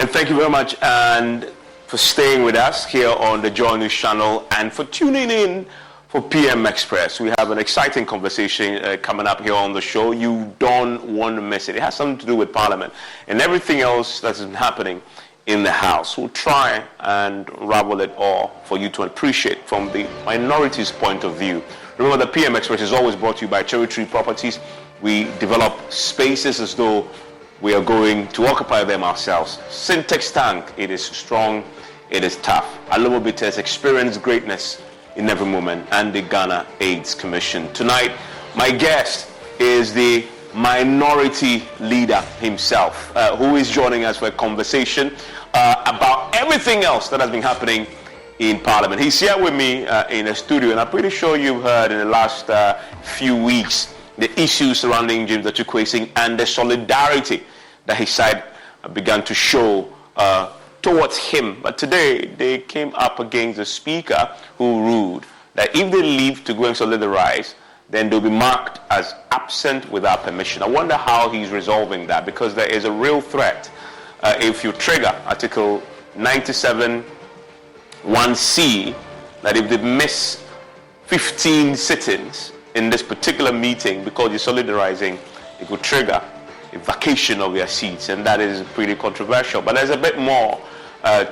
And thank you very much and for staying with us here on the Joy News channel and for tuning in for PM Express. We have an exciting conversation coming up here on the show. You don't want to miss it. It has something to do with Parliament and everything else that's been happening in the House. We'll try and unravel it all for you to appreciate from the minority's point of view. Remember, the PM Express is always brought to you by Cherry Tree Properties. We develop spaces as though we are going to occupy them ourselves. Syntax Tank, it is strong, it is tough. Alomo Bitters, experience greatness in every moment, and the Ghana AIDS Commission. Tonight, my guest is the minority leader himself, who is joining us for a conversation about everything else that has been happening in Parliament. He's here with me in the studio, and I'm pretty sure you've heard in the last few weeks the issues surrounding James Atukwesing and the solidarity that his side began to show towards him. But today, they came up against the speaker who ruled that if they leave to go and solidarize, then they'll be marked as absent without permission. I wonder how he's resolving that, because there is a real threat if you trigger Article 97(1)(c), that if they miss 15 sittings in this particular meeting because you're solidarizing, it could trigger a vacation of their seats, and that is pretty controversial. But there's a bit more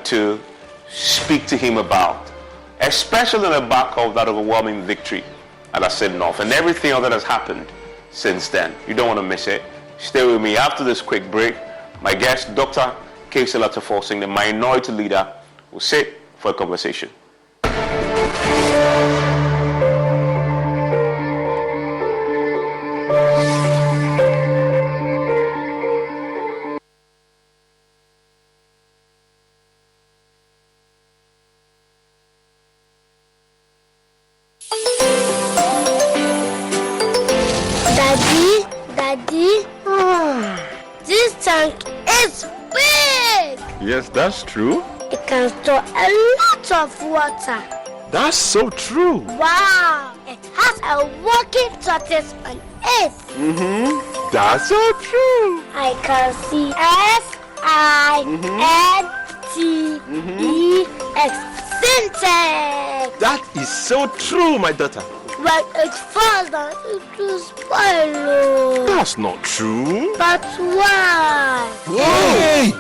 to speak to him about, especially on the back of that overwhelming victory at Assin North and everything else that has happened since then. You don't want to miss it. Stay with me. After this quick break, my guest, Dr. Casey Latafosing, the minority leader, will sit for a conversation. This tank is big! Yes, that's true. It can store a lot of water. That's so true. Wow! It has a working tortoise on it. That's so true. I can see SINTEX. Syntax! That is so true, my daughter. When it falls down, it will spoil. That's not true. But why? Hey!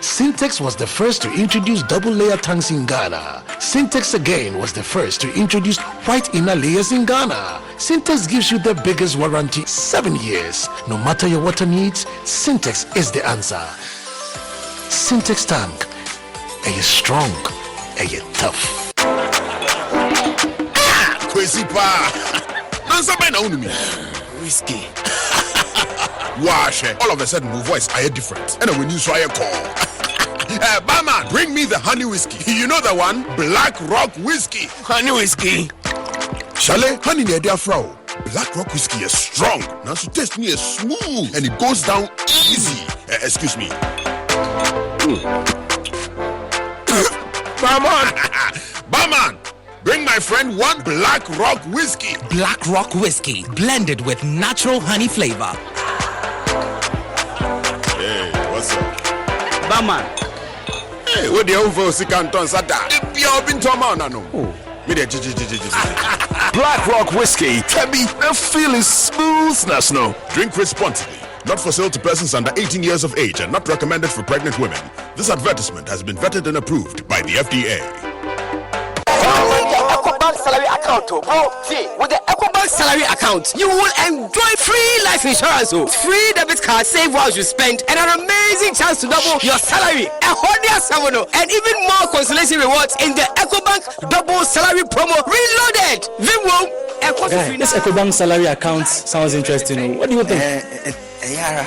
Syntax was the first to introduce double-layer tanks in Ghana. Syntax again was the first to introduce white inner layers in Ghana. Syntax gives you the biggest warranty, 7 years. No matter your water needs, Syntax is the answer. Syntax tank. Are you strong? Are you tough? Crazy pa. Answer by now me. Whiskey. Wash. All of a sudden, my voice I hear different. And when you saw a call. Barman, bring me the honey whiskey. You know the one? Black Rock whiskey. Honey whiskey. Shale, honey near their frau. Black Rock whiskey is strong. Now so taste me is smooth and it goes down easy. Excuse me. Barman, bring my friend one Black Rock whiskey. Black Rock whiskey, blended with natural honey flavor. Hey, what's up? Barman. Hey, what the hell for Sikanton Sada? You've been to a man, no? Black Rock whiskey can be a feeling smoothness, no? Drink responsibly. Not for sale to persons under 18 years of age and not recommended for pregnant women. This advertisement has been vetted and approved by the FDA. Salary account, bro. See, with the EcoBank salary account, you will enjoy free life insurance, free debit card, save while you spend, and an amazing chance to double your salary. And even more consolation rewards in the EcoBank double salary promo reloaded. This EcoBank salary account sounds interesting. What do you think? Yara,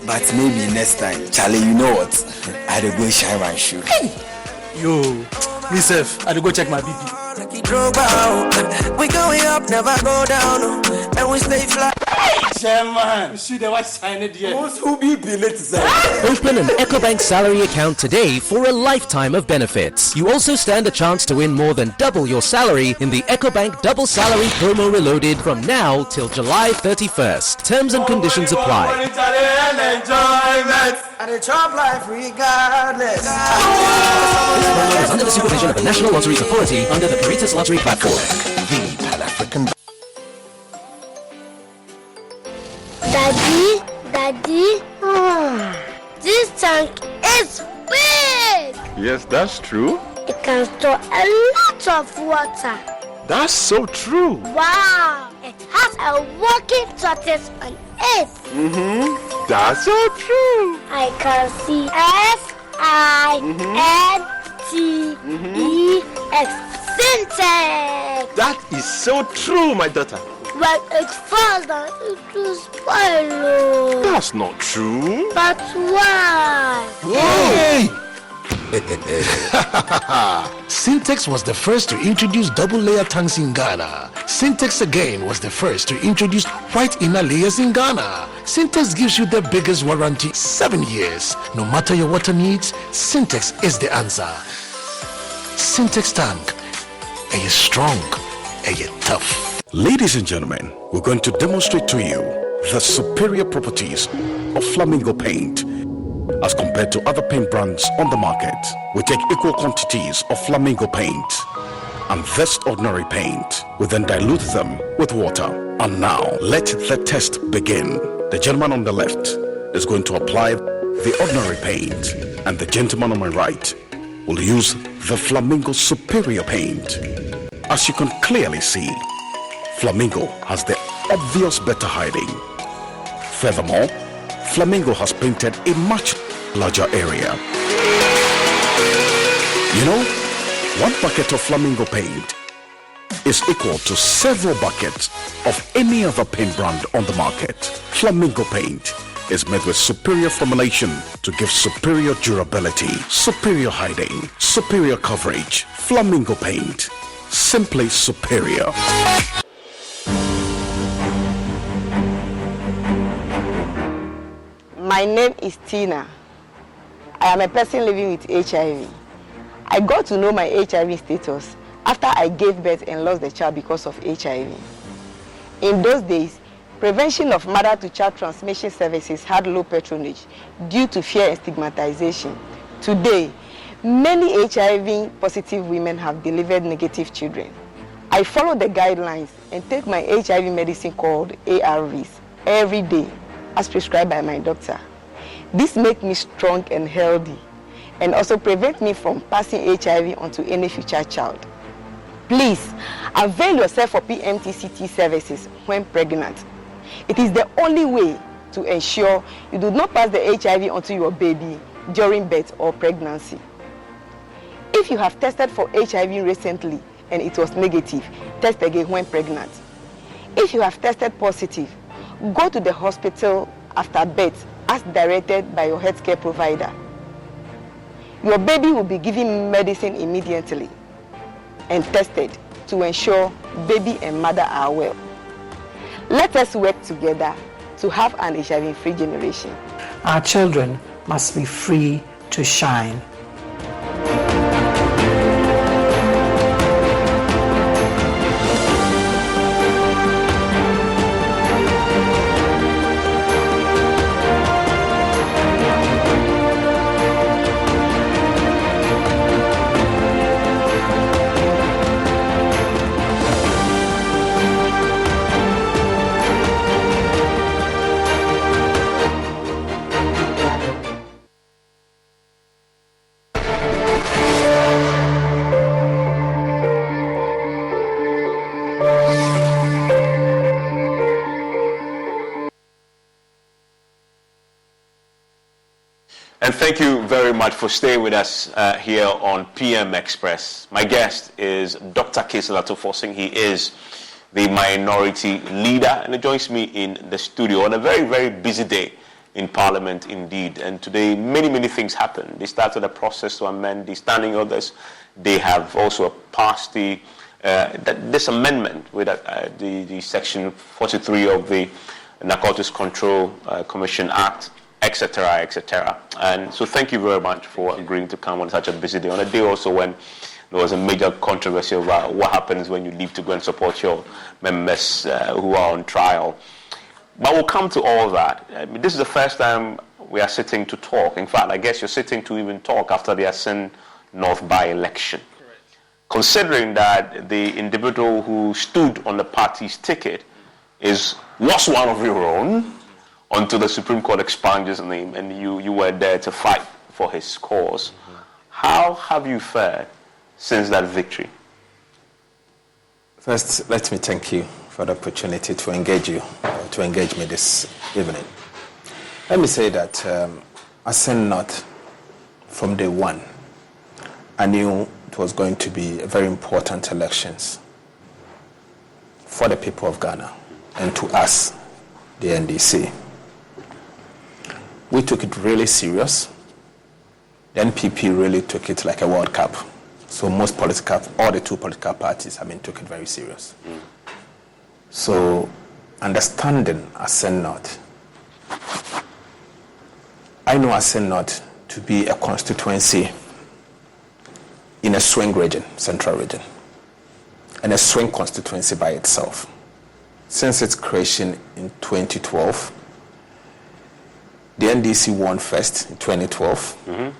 but maybe next time. Charlie, you know what? I had to go shine my shoe. Hey. Yo, myself, I had to go check my BP. We going up, never go down, and we stay flat. Chairman, see the white sign it here. Open an EcoBank salary account today for a lifetime of benefits. You also stand a chance to win more than double your salary in the EcoBank Double Salary Promo Reloaded from now till July 31st. Terms and conditions apply. Is under the supervision of the National Lotteries Authority under the Caritas Lottery Platform. The Pan-African. Daddy, this tank is big. Yes, that's true. It can store a lot of water. That's so true. Wow, it has a working tortoise on it. That's so true. I can see SINTEX. Syntax. That is so true, my daughter. When it falls down, it will spoil. That's not true. But why? Hey! Syntex was the first to introduce double-layer tanks in Ghana. Syntex again was the first to introduce white inner layers in Ghana. Syntex gives you the biggest warranty, 7 years. No matter your water needs, Syntex is the answer. Syntex tank. Are you strong? Are you tough? Ladies and gentlemen, we're going to demonstrate to you the superior properties of Flamingo paint as compared to other paint brands on the market. We take equal quantities of Flamingo paint and this ordinary paint. We then dilute them with water. And now, let the test begin. The gentleman on the left is going to apply the ordinary paint, and the gentleman on my right will use the Flamingo superior paint. As you can clearly see, Flamingo has the obvious better hiding. Furthermore, Flamingo has painted a much larger area. You know, 1 bucket of Flamingo paint is equal to several buckets of any other paint brand on the market. Flamingo paint is made with superior formulation to give superior durability, superior hiding, superior coverage. Flamingo paint, simply superior. My name is Tina. I am a person living with HIV. I got to know my HIV status after I gave birth and lost the child because of HIV. In those days, prevention of mother-to-child transmission services had low patronage due to fear and stigmatization. Today, many HIV-positive women have delivered negative children. I follow the guidelines and take my HIV medicine called ARVs every day, as prescribed by my doctor. This makes me strong and healthy, and also prevent me from passing HIV onto any future child. Please, avail yourself for PMTCT services when pregnant. It is the only way to ensure you do not pass the HIV onto your baby during birth or pregnancy. If you have tested for HIV recently and it was negative, test again when pregnant. If you have tested positive, go to the hospital after birth as directed by your healthcare provider. Your baby will be given medicine immediately and tested to ensure baby and mother are well. Let us work together to have an HIV-free generation. Our children must be free to shine. And thank you very much for staying with us here on PM Express. My guest is Dr. Keselato Forsing. He is the minority leader, and he joins me in the studio on a very, very busy day in Parliament indeed. And today, many, many things happened. They started a process to amend the standing orders. They have also passed this amendment with the section 43 of the Narcotics Control Commission Act, etc., etc. And so thank you very much for agreeing to come on such a busy day, on a day also when there was a major controversy about what happens when you leave to go and support your members who are on trial. But we'll come to all that. I mean, this is the first time we are sitting to talk. In fact, I guess you're sitting to even talk after the Asen North by-election. Considering that the individual who stood on the party's ticket was one of your own, until the Supreme Court expunges his name, and you were there to fight for his cause. Mm-hmm. How have you fared since that victory? First, let me thank you for the opportunity to engage me this evening. Let me say that Asen North, from day one, I knew it was going to be a very important elections for the people of Ghana and to us, the NDC. We took it really serious. The NPP really took it like a World Cup. So all the two political parties, took it very serious. Mm. So understanding Asen North, I know Asen North to be a constituency in a swing region, central region, and a swing constituency by itself. Since its creation in 2012, the NDC won first in 2012. Mm-hmm.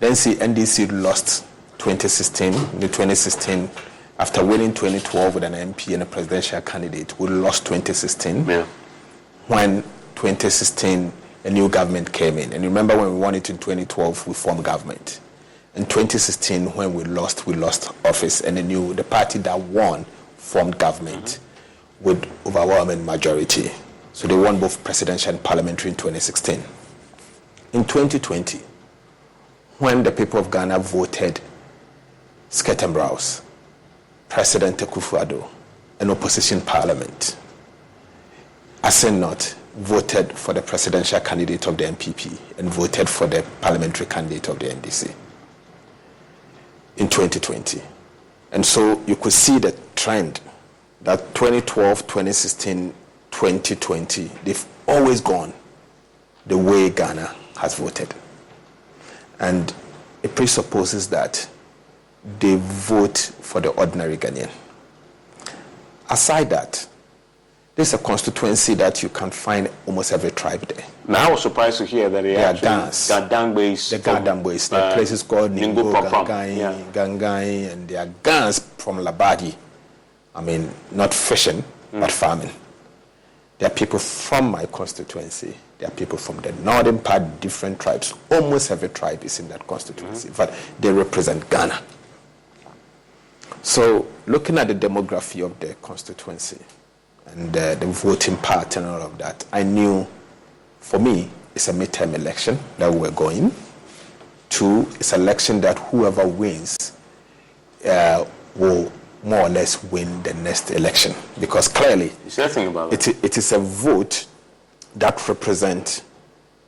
Then NDC lost 2016. In 2016, after winning 2012 with an MP and a presidential candidate, we lost 2016. Yeah. When 2016, a new government came in. And remember when we won it in 2012, we formed government. In 2016, when we lost office, and the party that won formed government with overwhelming majority. So they won both presidential and parliamentary in 2016. In 2020, when the people of Ghana voted skirt and blouse, President Akufo-Addo, an opposition parliament, Asen North voted for the presidential candidate of the NPP and voted for the parliamentary candidate of the NDC in 2020. And so you could see the trend that 2012, 2016, 2020, they've always gone the way Ghana has voted. And it presupposes that they vote for the ordinary Ghanaian. Aside that, there's a constituency that you can find almost every tribe there. Now I was surprised to hear that they are Gandangbois. The Gandangbois. There are places called Ningo, Gangai, and they are Gans from Labadi. Not fishing, but farming. There are people from my constituency. There are people from the northern part, different tribes. Almost every tribe is in that constituency. Mm-hmm. But they represent Ghana. So looking at the demography of the constituency and the voting pattern and all of that, I knew, for me, it's a midterm election that we're going to. It's an election that whoever wins will more or less win the next election, because clearly it is a vote that represents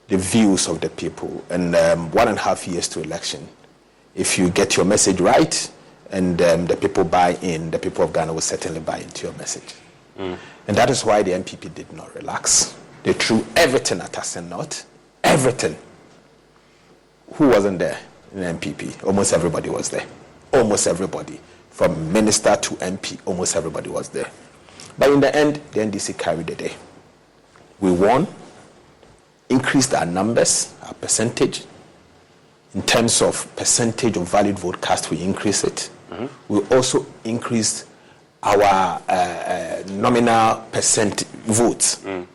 the views of the people. And 1.5 years to election, if you get your message right and the people buy in, the people of Ghana will certainly buy into your message. Mm. And that is why the NPP did not relax. They threw everything at us and not everything. Who wasn't there in the NPP? Almost everybody was there. Almost everybody. From minister to MP, almost everybody was there. But in the end, the NDC carried the day. We won, increased our numbers, our percentage. In terms of percentage of valid vote cast, we increased it. Mm-hmm. We also increased our nominal percent votes. Mm.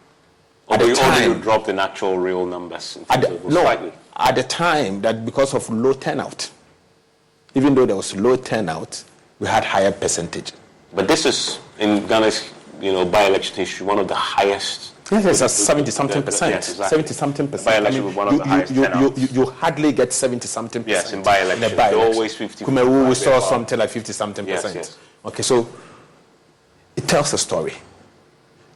Or you dropped in actual real numbers? At the time, that because of low turnout, even though there was low turnout, we had higher percentage. But this is, in Ghana's by-election history, one of the highest. Yes, it's 70-something percent. Yes, exactly. 70-something percent. By-election was one of the highest turnouts. You hardly get 70-something percent. Yes, in by-election. They're always 50. We saw something like 50-something percent. Yes. Okay, so it tells a story.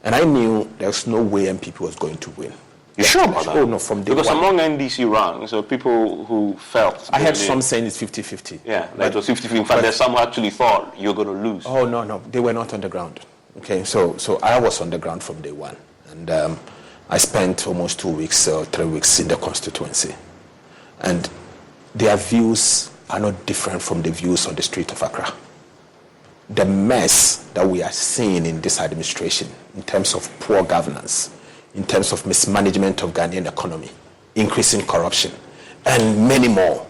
And I knew there's no way MPP was going to win. You sure about that? Oh, no, from day because one. Among NDC ranks, so people who felt... I heard some saying it's 50-50. Yeah, that was 50-50. In fact, there's some who actually thought you're going to lose. Oh, no, they were not on the ground. Okay, so I was on the ground from day one. And I spent almost 2 weeks or 3 weeks in the constituency. And their views are not different from the views on the street of Accra. The mess that we are seeing in this administration in terms of poor governance, in terms of mismanagement of Ghanaian economy, increasing corruption, and many more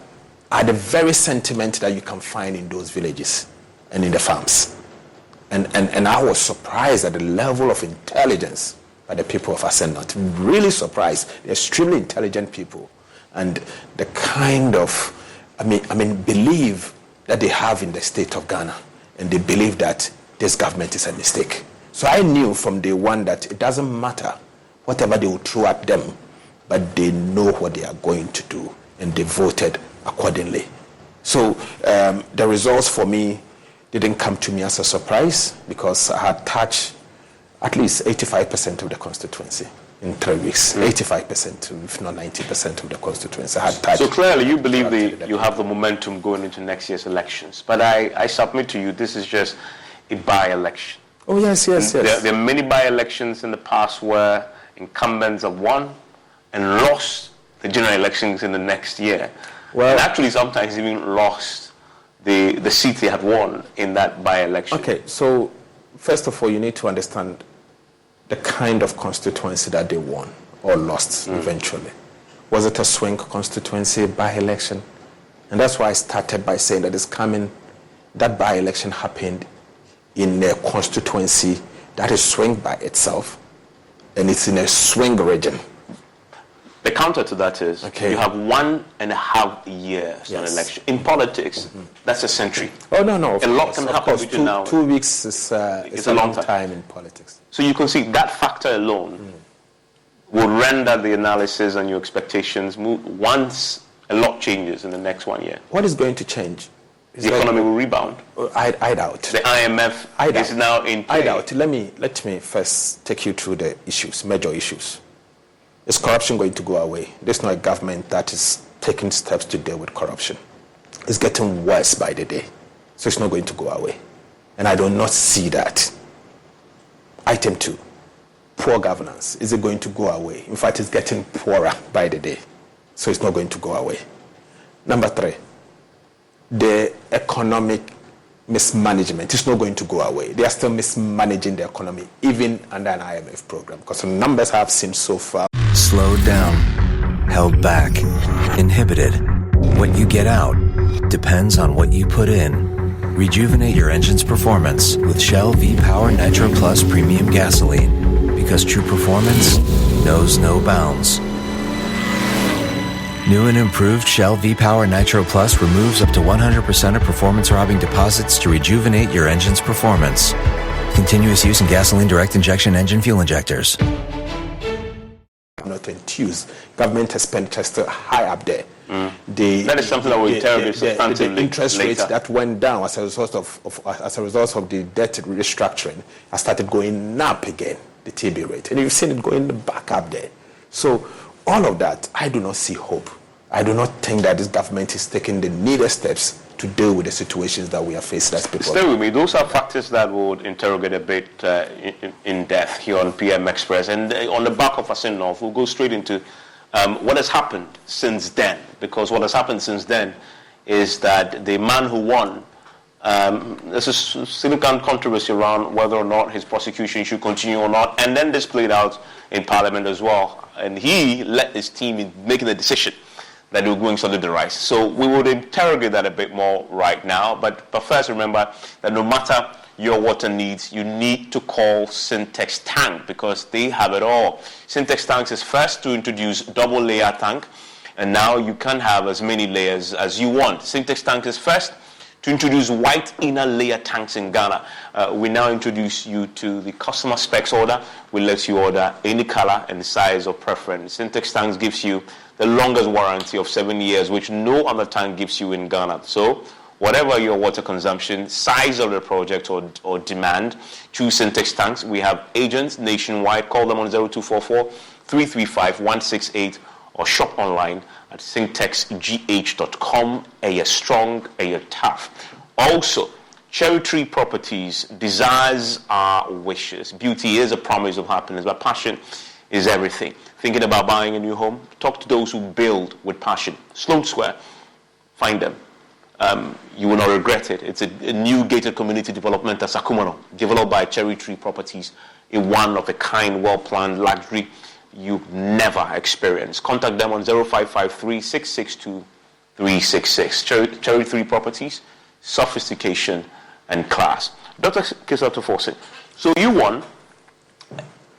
are the very sentiment that you can find in those villages and in the farms. And I was surprised at the level of intelligence by the people of Ascent. Really surprised. They're extremely intelligent people. And the kind of, belief that they have in the state of Ghana. And they believe that this government is a mistake. So I knew from day one that it doesn't matter whatever they will throw at them, but they know what they are going to do, and they voted accordingly. So the results for me didn't come to me as a surprise, because I had touched at least 85% of the constituency in 3 weeks. 85%, if not 90% of the constituency I had touched. So clearly you believe you have the momentum going into next year's elections. But I submit to you, this is just a by-election. Oh, yes. There are many by-elections in the past where incumbents have won and lost the general elections in the next year. Well, and actually sometimes even lost the seat they had won in that by-election. Okay, so first of all, you need to understand the kind of constituency that they won or lost eventually. Was it a swing constituency by-election? And that's why I started by saying that it's coming, that by-election happened in a constituency that is swing by itself, and it's in a swing region. The counter to that is you have 1.5 years on election. In politics, that's a century. Oh, no. A lot can happen between now. 2 weeks is a long time in politics. So you can see that factor alone will render the analysis and your expectations move once a lot changes in the next 1 year. What is going to change? The economy will rebound. I doubt. The IMF is now in play. I doubt. Let me first take you through the issues, major issues. Is corruption going to go away? There's not a government that is taking steps to deal with corruption. It's getting worse by the day. So it's not going to go away. And I do not see that. Item 2, poor governance. Is it going to go away? In fact, it's getting poorer by the day. So it's not going to go away. Number 3, the economic mismanagement is not going to go away. They are still mismanaging the economy, even under an IMF program, because the numbers I have seen so far. Slowed down, held back, inhibited. What you get out depends on what you put in. Rejuvenate your engine's performance with Shell V-Power Nitro Plus Premium Gasoline, because true performance knows no bounds. New and improved Shell V-Power Nitro Plus removes up to 100% of performance-robbing deposits to rejuvenate your engine's performance. Continuous use in gasoline direct injection engine fuel injectors. Not enthused. Government expenditure is still high up there. That is something that will interrogate substantively. The interest later. rates that went down as a result of the debt restructuring has started going up again, the TB rate. And you've seen it going back up there. So all of that, I do not see hope. I do not think that this government is taking the needed steps to deal with the situations that we are faced as people. Stay with me. Those are factors that would interrogate a bit in depth here on PM Express. And on the back of Asin North, we'll go straight into what has happened since then. Because what has happened since then is that the man who won, there's a significant controversy around whether or not his prosecution should continue or not. And then this played out in Parliament as well. And he led his team in making the decision that they were going to the rise. So we would interrogate that a bit more right now. But first, remember that no matter your water needs, you need to call Syntex Tank, because they have it all. Syntex Tank is first to introduce double layer tank, and now you can have as many layers as you want. Syntex Tank is first to introduce white inner layer tanks in Ghana. We now introduce you to the customer specs order. We let you order any color and size of preference. Syntex Tanks gives you the longest warranty of 7 years, which no other tank gives you in Ghana. So whatever your water consumption, size of the project or demand, choose Syntex Tanks. We have agents nationwide. Call them on 0244-335-168 or shop online at syntexgh.com. Are you strong? Are you tough? Also, Cherry Tree Properties, desires are wishes. Beauty is a promise of happiness, but passion is everything. Thinking about buying a new home? Talk to those who build with passion. Sloan Square, find them. You will not regret it. It's a new gated community development at Sakumano, developed by Cherry Tree Properties, a one-of-a-kind, well-planned luxury you've never experienced. Contact them on 0553 662 366. Cherry Tree Properties, sophistication and class. Dr. Kisato Fawcett, so you won,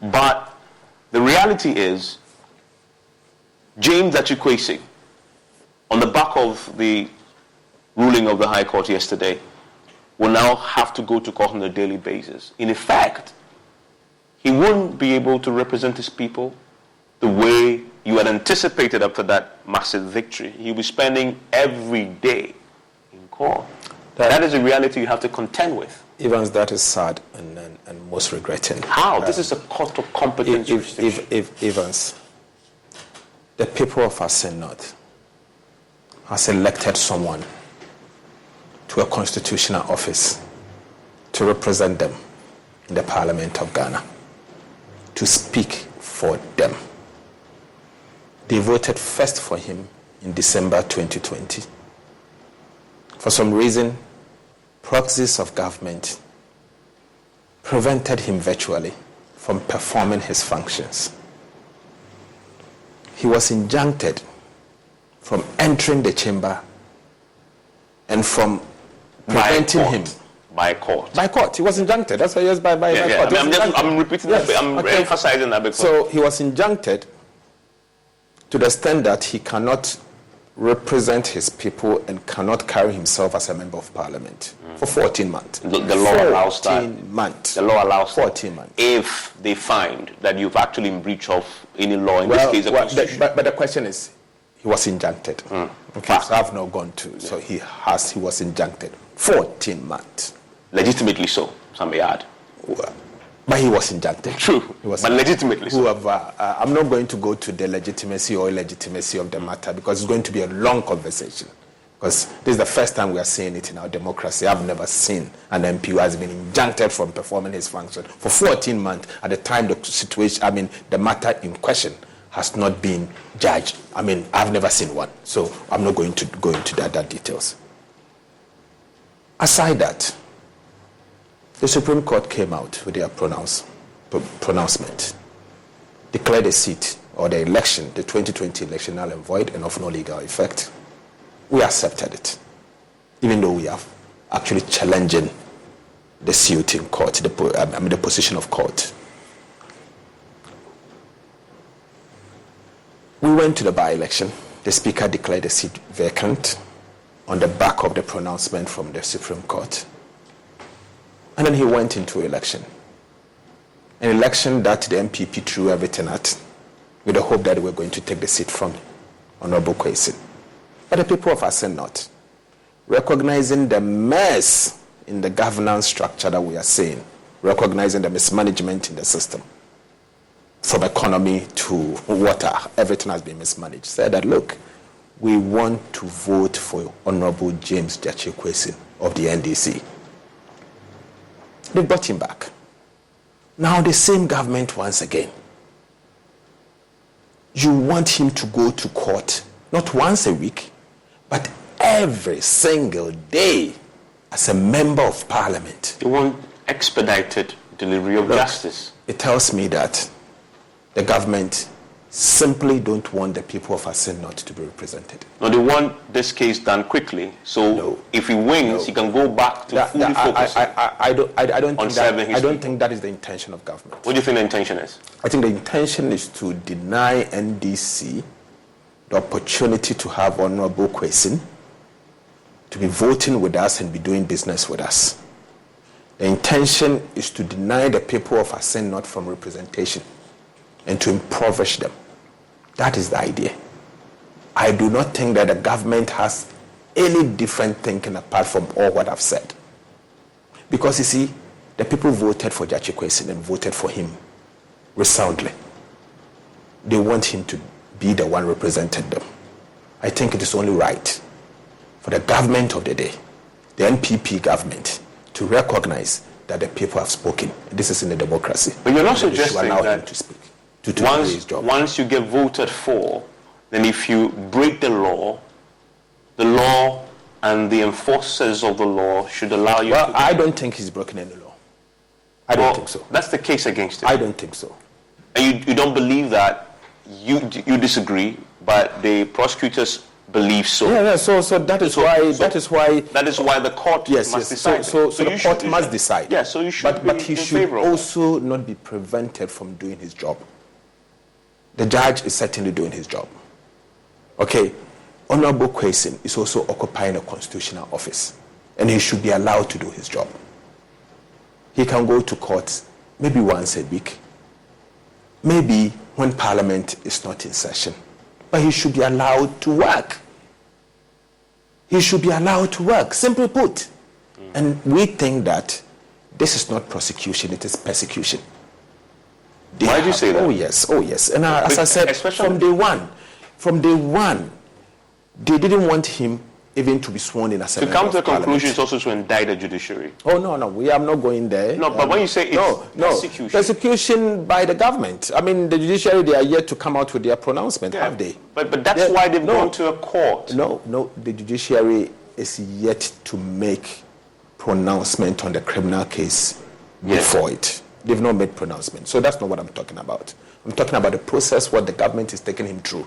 but the reality is James Achikwesi, on the back of the ruling of the High Court yesterday, will now have to go to court on a daily basis. In effect, he won't be able to represent his people the way you had anticipated after that massive victory. He'll be spending every day in court. That is a reality you have to contend with. Evans, that is sad and most regretting. How? This is a court of competence. If Evans, the people of Asen North has elected someone to a constitutional office to represent them in the Parliament of Ghana, to speak for them. They voted first for him in December 2020. For some reason, proxies of government prevented him virtually from performing his functions. He was injuncted from entering the chamber and from preventing him. By court. By court. He was injuncted. That's why he was by court. I'm repeating that. I'm emphasizing that because. So he was injuncted to the extent that he cannot represent his people and cannot carry himself as a member of parliament for 14 months. The law allows that. 14 months. The law allows 14 months. If they find that you've actually in breach of any law, in this case, the constitution. But the question is, he was injuncted. Okay, so I've not gone to. So he was injuncted. 14 months. Legitimately so, some may add. But he was injuncted. True, but legitimately so. I'm not going to go to the legitimacy or illegitimacy of the matter because it's going to be a long conversation. Because this is the first time we are seeing it in our democracy. I've never seen an MP who has been injuncted from performing his function for 14 months at the time the matter in question has not been judged. I've never seen one. So I'm not going to go into that details. Aside that, the Supreme Court came out with their pronouncement, declared the seat or the election, the 2020 election, null and void and of no legal effect. We accepted it, even though we are actually challenging the suit in court, the position of court. We went to the by-election. The Speaker declared the seat vacant on the back of the pronouncement from the Supreme Court. And then he went into election. An election that the MPP threw everything at with the hope that they were going to take the seat from Honorable Kwesi. But the people of Asen North, recognizing the mess in the governance structure that we are seeing, recognizing the mismanagement in the system, from economy to water, everything has been mismanaged, said that, look, we want to vote for Honorable James Achikwesi of the NDC. They brought him back. Now the same government once again. You want him to go to court, not once a week, but every single day as a member of parliament. You want expedited delivery of justice. It tells me that the government simply don't want the people of Asen North to be represented. No, they want this case done quickly. So if he wins, he can go back to fully focusing on serving his people. I don't think that is the intention of government. What do you think the intention is? I think the intention is to deny NDC the opportunity to have Honorable Kwesi to be voting with us and be doing business with us. The intention is to deny the people of Asen North from representation and to impoverish them. That is the idea. I do not think that the government has any different thinking apart from all what I've said. Because you see, the people voted for Achikwesi and voted for him resoundly. They want him to be the one representing them. I think it is only right for the government of the day, the NPP government, to recognize that the people have spoken. This is in a democracy. But you're not suggesting allow that him to speak, to do his job. Once you get voted for, then if you break the law and the enforcers of the law should allow you Well, I don't think he's broken any law. I don't think so. That's the case against him. I don't think so. And you don't believe that, you disagree, but the prosecutors believe so. Yeah. So that is why the court must decide. So the court must decide. Yeah. So you should. But he should also not be prevented from doing his job. The judge is certainly doing his job. Okay, Honorable Kwesi is also occupying a constitutional office, and he should be allowed to do his job. He can go to court maybe once a week, maybe when Parliament is not in session, but he should be allowed to work. He should be allowed to work, simply put. And we think that this is not prosecution, it is persecution. Why do you say that? Oh yes. And as I said, from day one, they didn't want him even to be sworn in as a member come to the of Parliament. conclusion is also to indict the judiciary. Oh no, we are not going there. No, but when you say it's persecution by the government. I mean, the judiciary, they are yet to come out with their pronouncement, have they? But that's why they've gone to a court. No, the judiciary is yet to make pronouncement on the criminal case before it. They've not made pronouncement. So that's not what I'm talking about. I'm talking about the process, what the government is taking him through.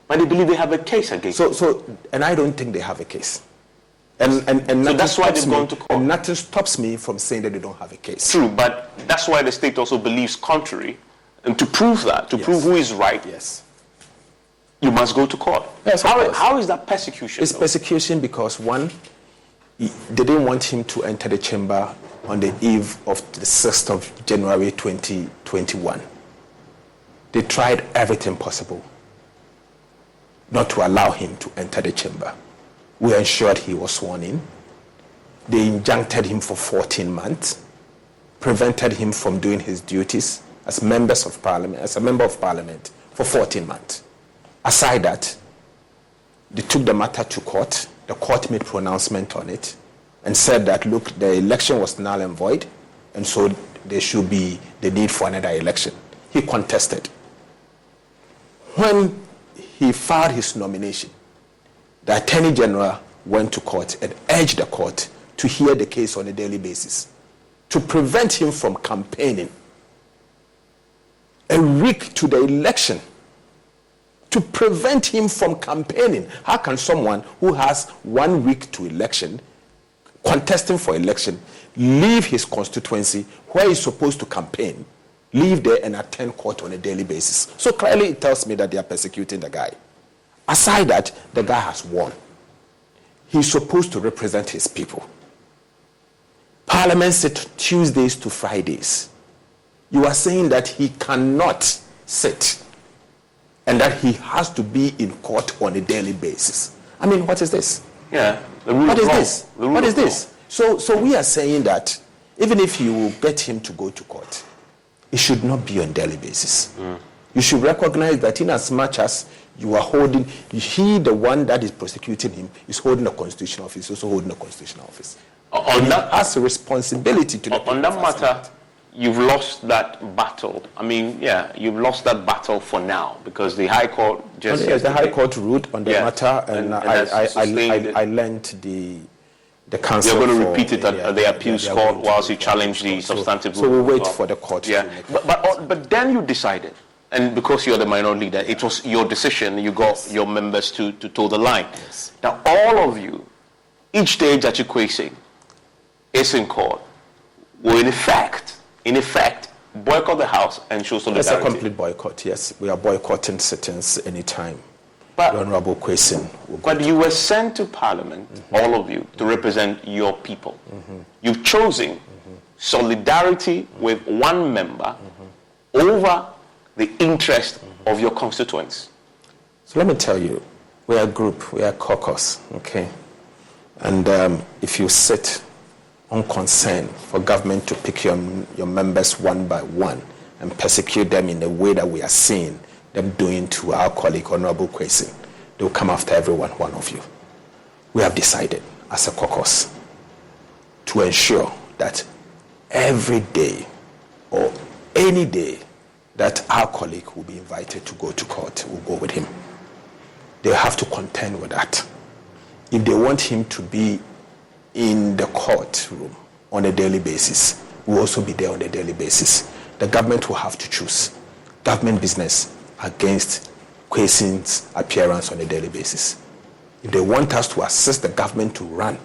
But they believe they have a case against him. And I don't think they have a case. And so that's why they've gone to court. And nothing stops me from saying that they don't have a case. True, but that's why the state also believes contrary. And to prove that, prove who is right, you must go to court. Yes, how is that persecution? It's persecution because, one, they didn't want him to enter the chamber on the eve of the 6th of January 2021. They tried everything possible not to allow him to enter the chamber. We ensured he was sworn in. They injuncted him for 14 months, prevented him from doing his duties as a member of parliament for 14 months. Aside that, they took the matter to court. The court made pronouncement on it and said that, look, the election was null and void, and so there should be the need for another election. He contested. When he filed his nomination, the Attorney General went to court and urged the court to hear the case on a daily basis, to prevent him from campaigning a week to the election, to prevent him from campaigning. How can someone who has 1 week to election, contesting for election, leave his constituency where he's supposed to campaign, leave there and attend court on a daily basis? So clearly it tells me that they are persecuting the guy. Aside that, the guy has won. He's supposed to represent his people. Parliament sits Tuesdays to Fridays. You are saying that he cannot sit and that he has to be in court on a daily basis. I mean, what is this? Yeah, the rule What of is law. this? What is this? So we are saying that even if you will get him to go to court, it should not be on a daily basis. You should recognize that in as much as you are holding, the one that is prosecuting him, is holding a constitutional office, also holding a constitutional office. That has a responsibility to on that matter. You've lost that battle. I mean, you've lost that battle for now because the High Court just... the High Court ruled on the matter, and I learned the council... You're going to repeat it at the appeals court whilst you challenge the substantive rule. So we'll wait for the court to make that. But then you decided, and because you're the minority leader, it was your decision, you got your members to toe the line. Yes. Now, all of you, each day that you're Kwesi is in court, will in effect, boycott the House and show solidarity. It's a complete boycott, yes. We are boycotting sittings anytime. But the Honorable Kwesi will go. But you were sent to Parliament, all of you, to represent your people. You've chosen solidarity with one member over the interest of your constituents. So let me tell you, we are a group, we are a caucus, okay? And if you sit on concern for government to pick your members one by one and persecute them in the way that we are seeing them doing to our colleague, Honorable Kwesi, they will come after every one of you. We have decided as a caucus to ensure that every day or any day that our colleague will be invited to go to court, will go with him. They have to contend with that. If they want him to be in the courtroom on a daily basis, will also be there on a daily basis. The government will have to choose government business against Kwesi's appearance on a daily basis. If they want us to assist the government to run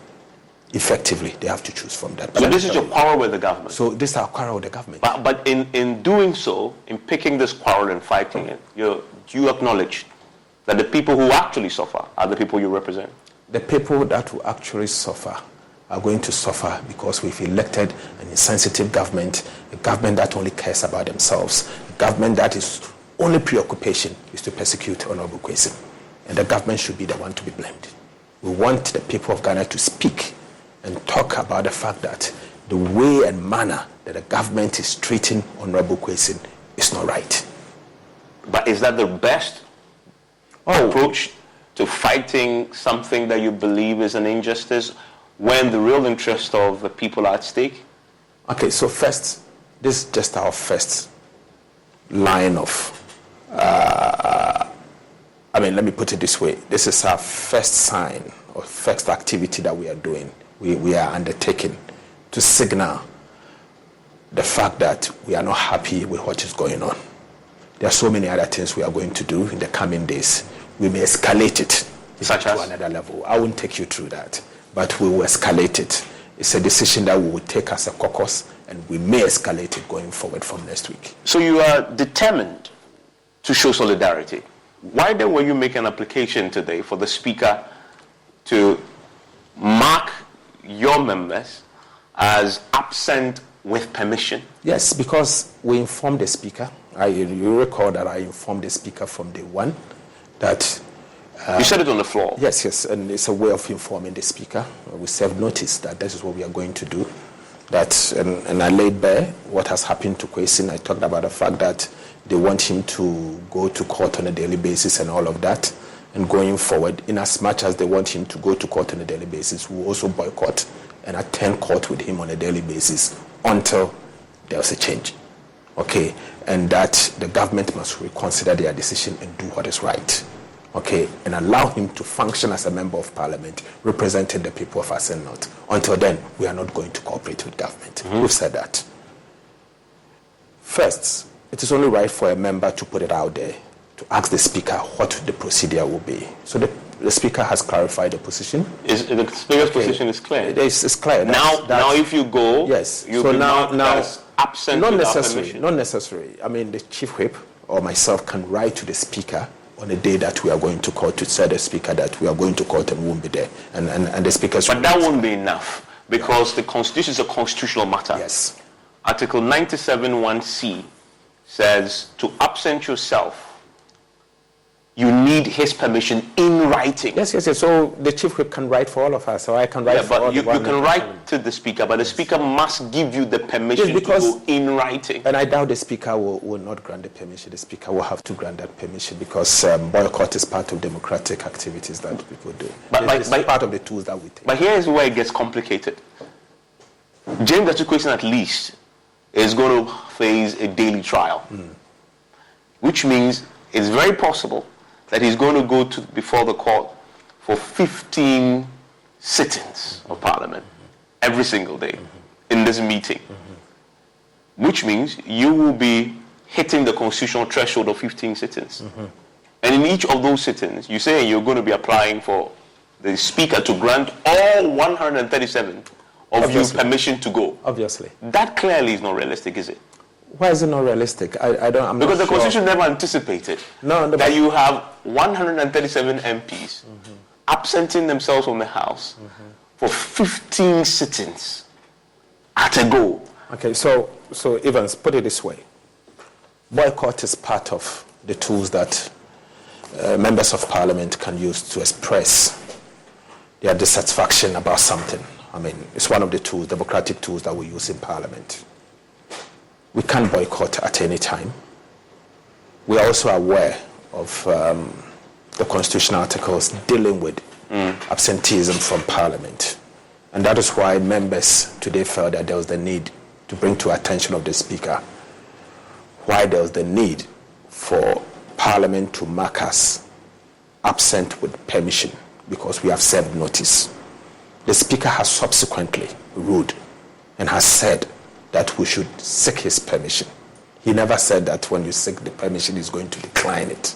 effectively, they have to choose from that. So this is your quarrel with the government? So this is our quarrel with the government. But in doing so, in picking this quarrel and fighting it, you acknowledge that the people who actually suffer are the people you represent? The people that will actually suffer are going to suffer because we've elected an insensitive government, a government that only cares about themselves, a government that is only preoccupation is to persecute Honorable Kwesi. And the government should be the one to be blamed. We want the people of Ghana to speak and talk about the fact that the way and manner that the government is treating Honorable Kwesi is not right. But is that the best approach to fighting something that you believe is an injustice when the real interest of the people are at stake? Okay, so first, this is just our first line of, let me put it this way. This is our first sign or first activity that we are doing. We are undertaking to signal the fact that we are not happy with what is going on. There are so many other things we are going to do in the coming days. We may escalate it to another level. I won't take you through that, but we will escalate it. It's a decision that we will take as a caucus, and we may escalate it going forward from next week. So you are determined to show solidarity. Why then were you making an application today for the Speaker to mark your members as absent with permission? Yes, because we informed the Speaker. You recall that I informed the Speaker from day one that... you said it on the floor. Yes, and it's a way of informing the Speaker. We served notice that this is what we are going to do. And I laid bare what has happened to Kwesi. I talked about the fact that they want him to go to court on a daily basis and all of that. And going forward, in as much as they want him to go to court on a daily basis, we will also boycott and attend court with him on a daily basis until there's a change. Okay? And that the government must reconsider their decision and do what is right. Okay? And allow him to function as a member of parliament representing the people of Asen North. Until then, we are not going to cooperate with government. Mm-hmm. We've said that. First, it is only right for a member to put it out there, to ask the Speaker what the procedure will be. So the Speaker has clarified the position. The Speaker's position is clear? It's clear. Now if you go, yes. you'll be marked as absent without permission. Not necessary. The Chief Whip or myself can write to the Speaker on the day that we are going to court to tell the Speaker that we are going to court and won't be there. And the Speaker's... But that won't be enough because the Constitution is a constitutional matter. Yes. Article 97(1)(c) says to absent yourself, you need his permission in writing. Yes. So the Chief Whip can write for all of us, or I can write for all of us. You can write to the Speaker, but the Speaker must give you the permission to go in writing. And I doubt the Speaker will not grant the permission. The Speaker will have to grant that permission because boycott is part of democratic activities that people do. It's part of the tools that we take. But here is where it gets complicated. James Atukwesen at least is going to face a daily trial, which means it's very possible that he's going to go before the court for 15 sittings of Parliament every single day in this meeting, which means you will be hitting the constitutional threshold of 15 sittings. And in each of those sittings, you say you're going to be applying for the Speaker to grant all 137 of you permission to go. Obviously. That clearly is not realistic, is it? Why is it not realistic? I'm because the not sure. Constitution never anticipated that you have 137 MPs absenting themselves from the House for 15 sittings at a go. Okay, so Evans, put it this way. Boycott is part of the tools that members of Parliament can use to express their dissatisfaction about something. It's one of the tools, democratic tools that we use in Parliament. We can't boycott at any time. We are also aware of the constitutional articles dealing with absenteeism from Parliament. And that is why members today felt that there was the need to bring to attention of the Speaker why there was the need for Parliament to mark us absent with permission because we have served notice. The Speaker has subsequently ruled and has said that we should seek his permission. He never said that when you seek the permission, he's going to decline it.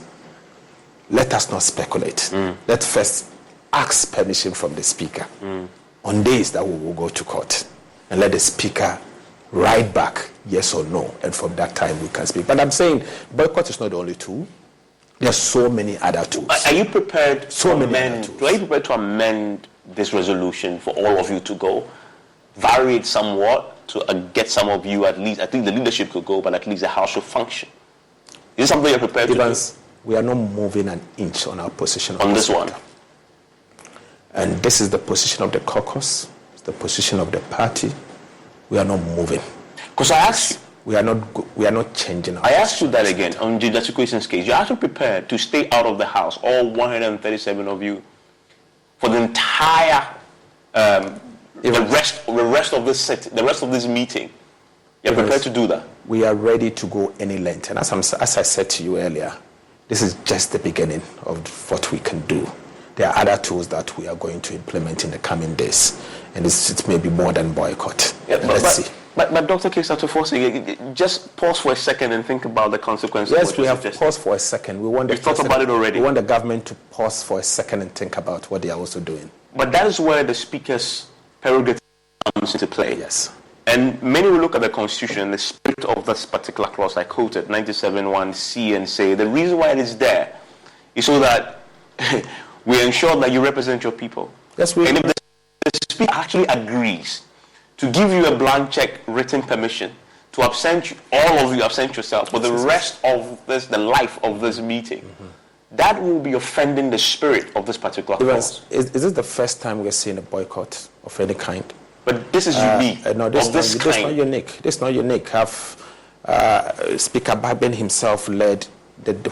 Let us not speculate. Let's first ask permission from the Speaker on days that we will go to court, and let the Speaker write back yes or no, and from that time we can speak. But I'm saying boycott is not the only tool. There are so many other tools. Are you prepared to amend this resolution for all of you to go? Vary it somewhat to get some of you at least. I think the leadership could go, but at least the House should function. Is this something you're prepared to do? We are not moving an inch on our position on this one. And this is the position of the caucus, it's the position of the party. We are not moving. Because I asked you. We are not changing. I asked you that again on Judas Question's case. You're actually prepared to stay out of the House, all 137 of you, for the entire the rest of this meeting. You're prepared to do that. We are ready to go any length, and as I said to you earlier, this is just the beginning of what we can do. There are other tools that we are going to implement in the coming days, and it may be more than boycott. Yeah, let's see. But Dr. Kesatoforsi, just pause for a second and think about the consequences. Yes, we have paused for a second. We've thought about it already. We want the government to pause for a second and think about what they are also doing. But that is where the Speaker's prerogative comes into play. Yes. And many will look at the Constitution and the spirit of this particular clause I quoted, 97(1)(c), and say the reason why it is there is so that we ensure that you represent your people. Yes, and if the Speaker actually agrees to give you a blank check written permission to absent all of you, absent yourself for the rest of the life of this meeting, that will be offending the spirit of this particular clause. Is this the first time we're seeing a boycott of any kind? But this is unique. No, this is not unique. This is not unique. Speaker Babin himself led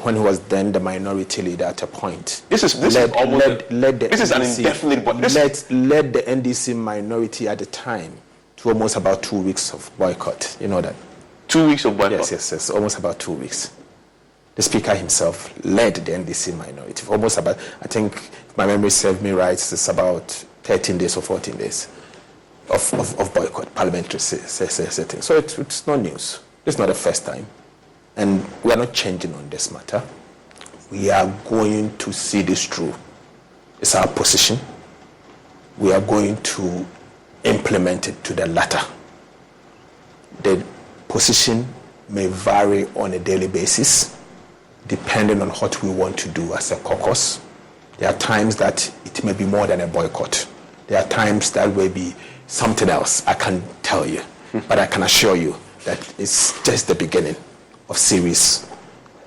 when he was then the minority leader at a point. This is an indefinite boycott. Led the NDC minority at the time to almost about 2 weeks of boycott. You know that? 2 weeks of boycott? Yes. Almost about 2 weeks. The Speaker himself led the NDC minority for almost about, I think, if my memory serves me right, it's about 13 days or 14 days of boycott, parliamentary setting. So it's no news. It's not the first time. And we are not changing on this matter. We are going to see this through. It's our position. We are going to implement it to the latter. The position may vary on a daily basis, depending on what we want to do as a caucus. There are times that it may be more than a boycott. There are times that will be something else. I can't tell you, but I can assure you that it's just the beginning of series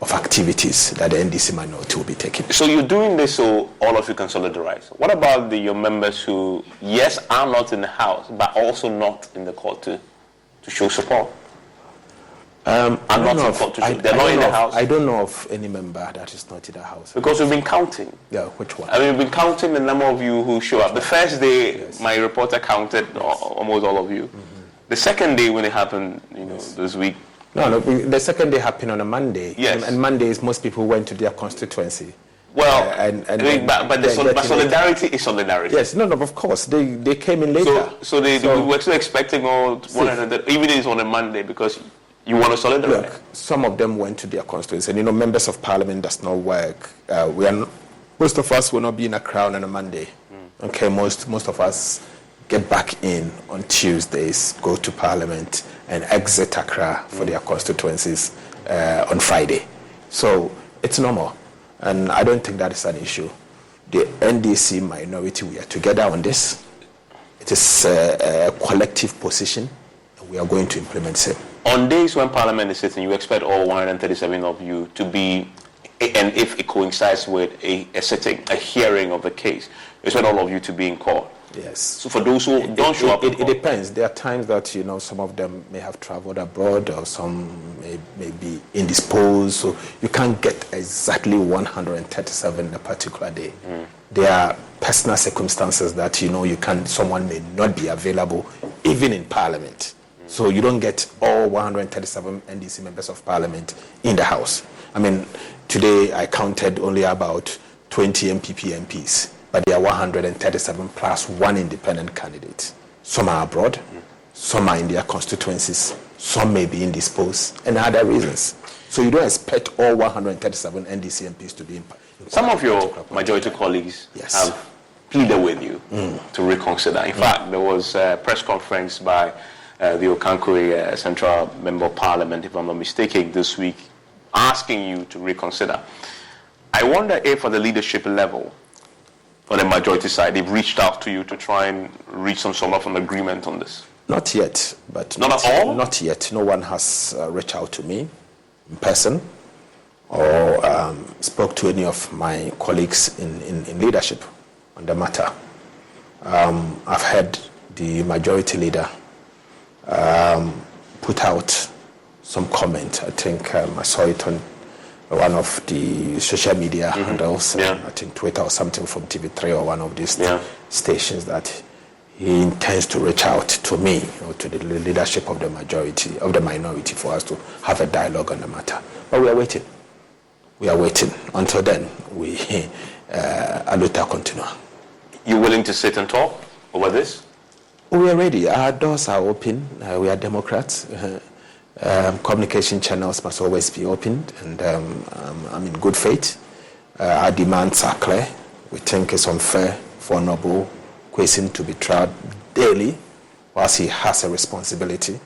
of activities that the NDC minority will be taking. So you're doing this so all of you can solidarize. What about your members who, yes, are not in the House, but also not in the court to show support? They're not in the House. I don't know of any member that is not in the House. Because we've been counting. Yeah, which one? I mean, we've been counting the number of you who show up. The first day, my reporter counted almost all of you. The second day when it happened, this week. No, the second day happened on a Monday. Yes. And Mondays, most people went to their constituency. Well, but solidarity is solidarity. Yes, no, of course. They came in later. So we were still expecting all 100, even if it's on a Monday, because you want to solidarize. Look, some of them went to their constituency. And, members of parliament does not work. Most of us will not be in a crowd on a Monday. Okay, most of us get back in on Tuesdays, go to Parliament, and exit Accra for their constituencies on Friday. So it's normal, and I don't think that is an issue. The NDC minority, we are together on this. It is a collective position, and we are going to implement it. On days when Parliament is sitting, you expect all 137 of you to be, and if it coincides with a sitting, a hearing of the case, you expect all of you to be in court. Yes. So for those who don't show up, it depends. There are times that some of them may have traveled abroad, or some may be indisposed. So you can't get exactly 137 a particular day. There are personal circumstances that someone may not be available, even in Parliament. So you don't get all 137 NDC members of Parliament in the House. I mean, today I counted only about 20 MPP MPs. But there are 137 plus one independent candidate. Some are abroad, some are in their constituencies, some may be indisposed, and other reasons. So you don't expect all 137 NDC MPs to be in. Some of your majority colleagues have pleaded with you to reconsider. In fact, there was a press conference by the Okankwe Central Member of Parliament, if I'm not mistaken, this week, asking you to reconsider. I wonder if at the leadership level, on the majority side, they've reached out to you to try and reach some sort of an agreement on this? Not yet, but not at all? Not yet. No one has reached out to me in person or spoke to any of my colleagues in leadership on the matter. I've heard the majority leader put out some comment. I think I saw it on one of the social media handles, I think Twitter or something from TV3 or one of these stations, that he intends to reach out to me or to the leadership of the minority for us to have a dialogue on the matter. But we are waiting. Until then, we aluta continua. You willing to sit and talk over this? We are ready. Our doors are open. We are Democrats. Communication channels must always be opened, and I'm in good faith. Our demands are clear. We think it's unfair for Honorable Kwesin to be tried daily, whilst he has a responsibility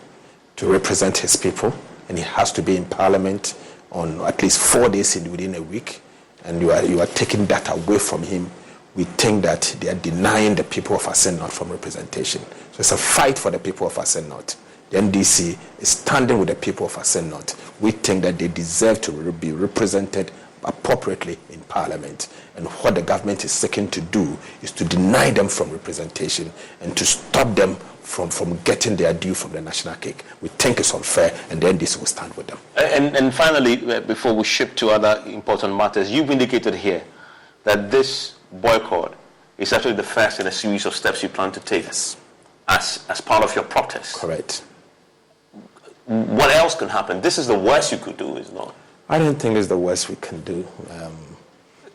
to represent his people, and he has to be in Parliament on at least 4 days within a week, and you are taking that away from him. We think that they are denying the people of Asen North from representation. So it's a fight for the people of Asen North. The NDC is standing with the people of Asen North. We think that they deserve to be represented appropriately in Parliament. And what the government is seeking to do is to deny them from representation and to stop them from getting their due from the national cake. We think it's unfair, and the NDC will stand with them. And finally, before we shift to other important matters, you've indicated here that this boycott is actually the first in a series of steps you plan to take as part of your protest. Correct. What else can happen? This is the worst you could do, is not? I don't think it's the worst we can do.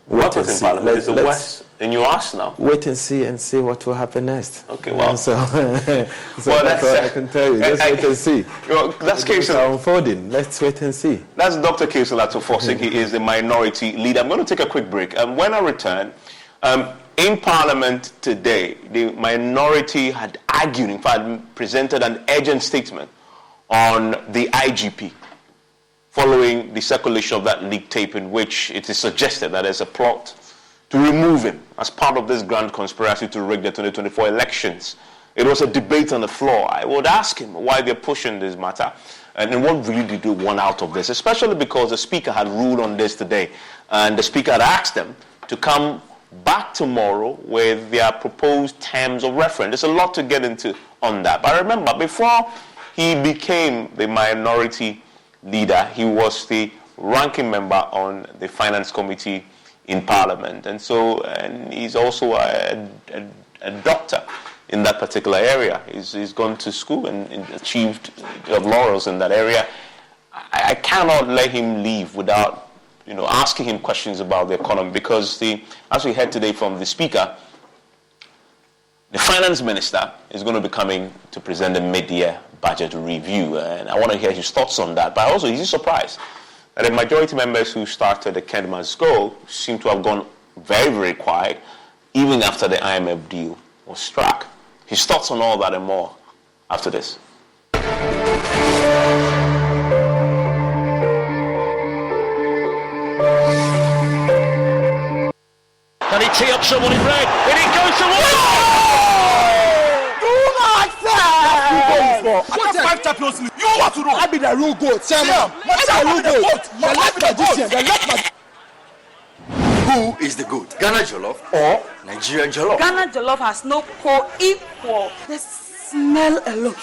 What is in Parliament is the worst in your arsenal? Wait and see what will happen next. Okay, well. So that's all I can tell you. Just wait and see. That's Kesela unfolding. Let's wait and see. That's Dr. Kesela Tofosik. He is the minority leader. I'm going to take a quick break. When I return, in Parliament today, the minority had argued, in fact, presented an urgent statement on the IGP following the circulation of that leaked tape in which it is suggested that there's a plot to remove him as part of this grand conspiracy to rig the 2024 elections. It was a debate on the floor. I would ask him why they're pushing this matter and what really did they want out of this, especially because the Speaker had ruled on this today, and the Speaker had asked them to come back tomorrow with their proposed terms of reference. There's a lot to get into on that. But remember, before he became the minority leader, he was the ranking member on the Finance Committee in Parliament. And so he's also a doctor in that particular area. He's gone to school and achieved laurels in that area. I cannot let him leave without asking him questions about the economy, because as we heard today from the Speaker, the Finance Minister is going to be coming to present the mid-year budget review, and I want to hear his thoughts on that. But also, is he surprised that the majority members who started the Kendma's Go seem to have gone very, very quiet, even after the IMF deal was struck? His thoughts on all that and more after this. Can he tee up someone in red? And it goes to What 5 champions league? You want to know? I be the real goat. Chairman. I be the real goat. The left magician. The left magician. Who Who is the goat? Ghana Jollof or Nigerian Jollof? Ghana Jollof has no co-equal. The smell alone.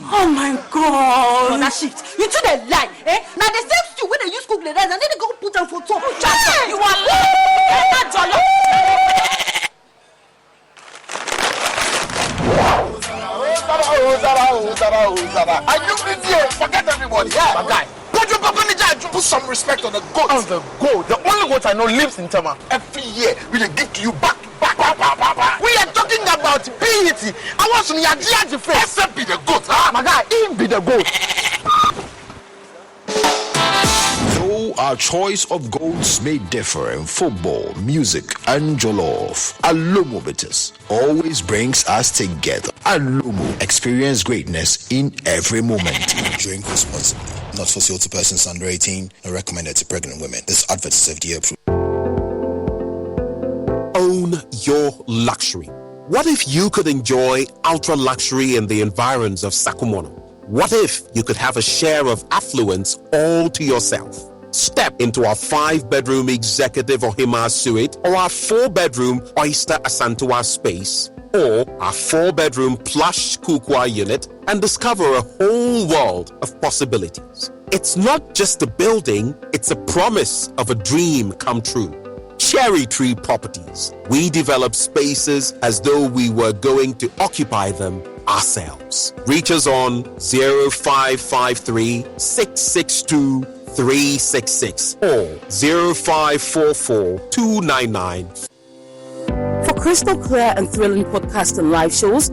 Oh my God. Oh, that shit. You two they lie. Eh? Now they say you when they use cook the rice and then they go put them for top. Hey! You are lying. Ghana Jollof. Are you busy? Forget everybody. Yeah. My guy. Put some respect on the goat. On the goat. The only goat I know lives in Tema. Every year we dey give to you back. We are talking about BET. I want some Yaji face. Except be the goat, huh? My guy, him be the goat. Though our choice of goats may differ in football, music, and jollof, Alomo Bitters always brings us together. Alomo, experience greatness in every moment. Drink responsibly. Not for sale to persons under 18 and recommended to pregnant women. This advert is FDA approved. Own your luxury. What if you could enjoy ultra luxury in the environs of Sakumono? What if you could have a share of affluence all to yourself? Step into our 5-bedroom executive Ohima suite or our 4-bedroom Oyster Asantua space or our 4-bedroom plush Kukwa unit and discover a whole world of possibilities. It's not just a building, it's a promise of a dream come true. Cherry Tree Properties. We develop spaces as though we were going to occupy them ourselves. Reach us on 0553 662 366 or 0544 299. For crystal clear and thrilling podcasts and live shows,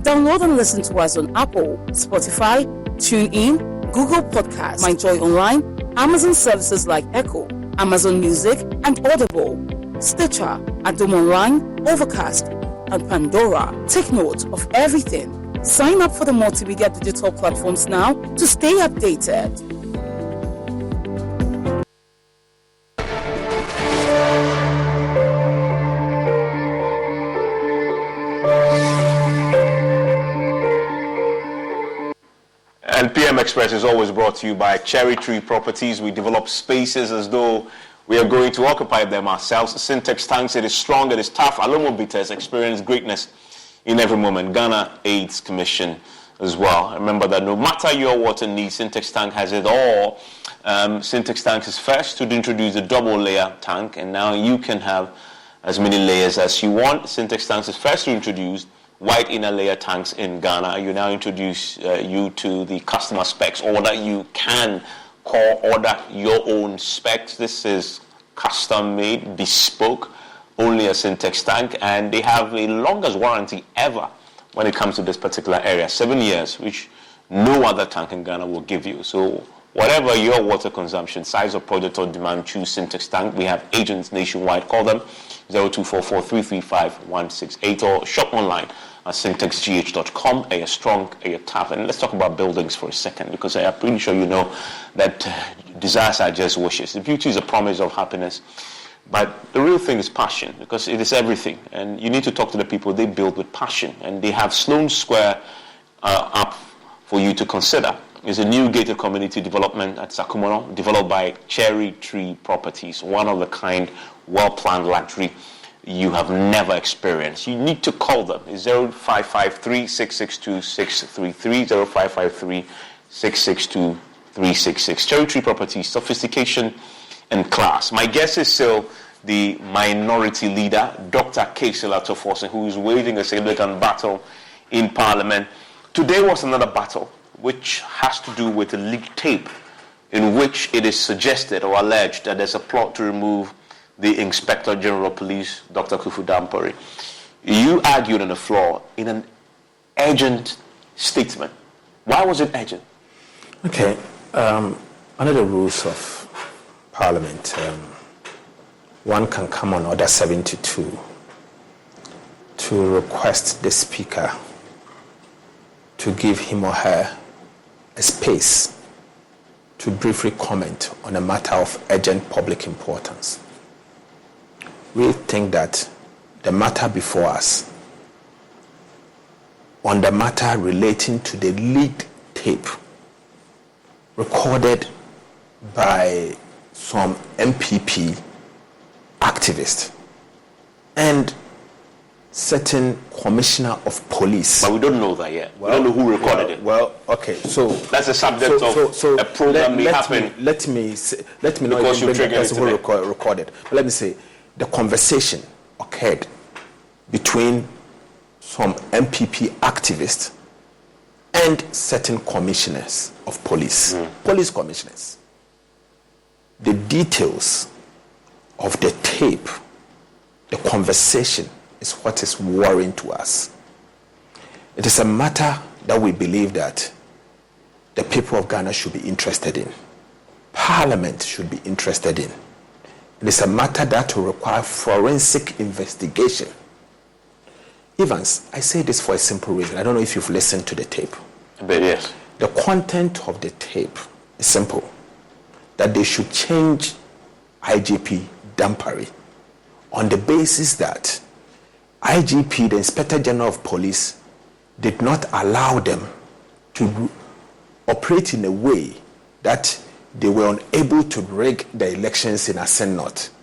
download and listen to us on Apple, Spotify, TuneIn, Google Podcasts, MyJoy Online, Amazon services like Echo, Amazon Music, and Audible, Stitcher, Adom Online, Overcast, and Pandora. Take note of everything. Sign up for the multimedia digital platforms now to stay updated. And PM Express is always brought to you by Cherry Tree Properties. We develop spaces as though we are going to occupy them ourselves. Syntex tanks, it is strong, it is tough. Alomo Bitters experience greatness in every moment. Ghana AIDS Commission as well. Remember that no matter your water needs, Syntex tank has it all. Syntex tanks is first to introduce a double layer tank, and now you can have as many layers as you want. Syntex tanks is first to introduce white inner layer tanks in Ghana. You now introduce you to the customer specs, or that you can order your own specs. This is custom made, bespoke, only a Syntex tank, and they have the longest warranty ever when it comes to this particular area, 7 years, which no other tank in Ghana will give you. So whatever your water consumption, size of project or demand, choose Syntex tank. We have agents nationwide. Call them 0244-335-168 or shop online at syntexgh.com. Are you strong? Are you tough? And let's talk about buildings for a second, because I'm pretty sure you know that desires are just wishes. The beauty is a promise of happiness. But the real thing is passion, because it is everything. And you need to talk to the people they build with passion. And they have Sloane Square up for you to consider. It's a new gated community development at Sakumono, developed by Cherry Tree Properties, one of the kind, well-planned luxury you have never experienced. You need to call them. It's 0553-662-633, 0553-662-366. Cherry Tree Properties, sophistication and class. My guest is still the minority leader, Dr. Kaysila Tofosin, who is waging a significant battle in Parliament. Today was another battle, which has to do with a leaked tape in which it is suggested or alleged that there's a plot to remove the Inspector General of Police, Dr. Kufu Dampori. You argued on the floor in an urgent statement. Why was it urgent? Okay. Under the rules of Parliament, one can come on Order 72 to request the Speaker to give him or her a space to briefly comment on a matter of urgent public importance. We think that the matter before us, on the matter relating to the leaked tape recorded by some MPP activist and certain commissioner of police. But we don't know that yet. We don't know who recorded it. Well, okay, so that's the subject of a program may happen. Let me not even bring the person who recorded. But let me say, the conversation occurred between some MPP activists and certain commissioners of police, police commissioners. The details of the tape, the conversation, is what is worrying to us. It is a matter that we believe that the people of Ghana should be interested in. Parliament should be interested in. It is a matter that will require forensic investigation. Evans, I say this for a simple reason. I don't know if you've listened to the tape. But yes. The content of the tape is simple. That they should change IGP Dampari on the basis that IGP, the Inspector General of Police, did not allow them to operate in a way that they were unable to rig the elections in Asen North.